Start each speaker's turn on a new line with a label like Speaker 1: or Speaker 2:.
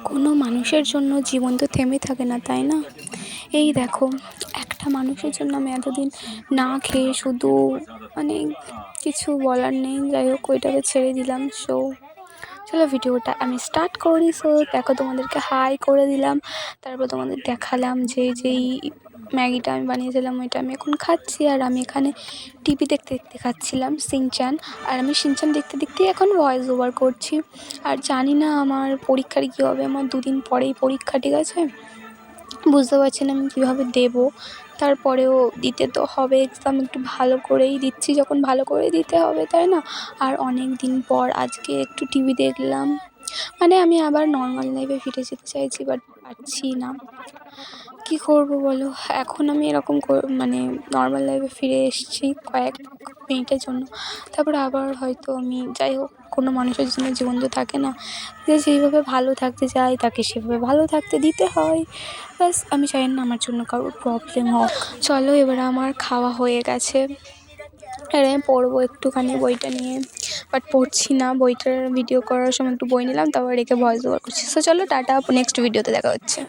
Speaker 1: কোনো মানুষের জন্য জীবন তো থেমে থাকে না, তাই না? এই দেখো, একটা মানুষের জন্য আমি এতদিন না খেয়ে শুধু মানে কিছু বলার নেই, যাই হোক ওইটাকে ছেড়ে দিলাম। চলো ভিডিওটা আমি স্টার্ট করি। দেখো, তোমাদেরকে হাই করে দিলাম, তারপর তোমাদের দেখালাম যে যেই ম্যাগিটা আমি বানিয়েছিলাম ওইটা আমি এখন খাচ্ছি। আর আমি এখানে টিভি দেখতে দেখতে খাচ্ছিলাম শিনচ্যান। আর আমি শিনচ্যান দেখতে দেখতেই এখন ভয়েস ওভার করছি। আর জানি না আমার পরীক্ষার কী হবে, আমার 2 দিন পরেই পরীক্ষা, ঠিক আছে? বুঝতে পারছি না আমি কীভাবে দেবো। তারপরেও দিতে তো হবে এক্সাম, একটু ভালো করেই দিচ্ছি, যখন ভালো করে দিতে হবে, তাই না? আর অনেক দিন পর আজকে একটু টিভি দেখলাম, মানে আমি আবার নর্মাল লাইফে ফিরে যেতে চাইছি, বাট পারছি না। কী করবো বলো? এখন আমি এরকম মানে নর্মাল লাইফে ফিরে এসেছি কয়েক মিনিটের জন্য, তারপরে আবার হয়তো আমি, যাই হোক, কোনো মানুষের জন্য জীবন তো থাকে না, যে যেইভাবে ভালো থাকতে চায় তাকে সেভাবে ভালো থাকতে দিতে হয়। ব্যাস, আমি চাই না আমার জন্য কারোর প্রবলেম হোক। চলো, এবার আমার খাওয়া হয়ে গেছে, আর আমি পড়বো একটুখানি বইটা নিয়ে, বাট পড়ছি না। বইটার ভিডিও করার সময় একটু বই নিলাম, তারপর রেখে ভয়েস ওভার করছি। চলো টাটা, নেক্সট ভিডিওতে দেখা হচ্ছে।